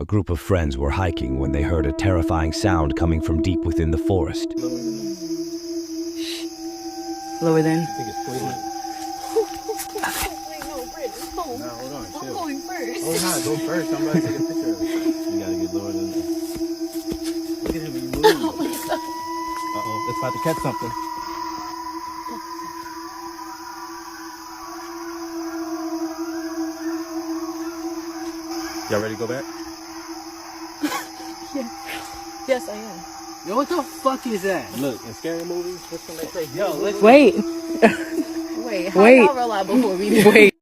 A group of friends were hiking when they heard a terrifying sound coming from deep within the forest. Lower than. I think it's poison. Wait, no, Britt, it's cold. Nah, hold on, I'm chill. going first. Oh, nah, go first. I'm about to take a picture of it. You gotta get lower than that. Look at him when you move. Oh my God. Uh-oh, it's about to catch something. Y'all ready to go back? Yes, I am. Yo, what the fuck is that? Look, in scary movies, what's when they say, yo, let's Wait. Wait, how Wait. y'all realize before we do? Wait.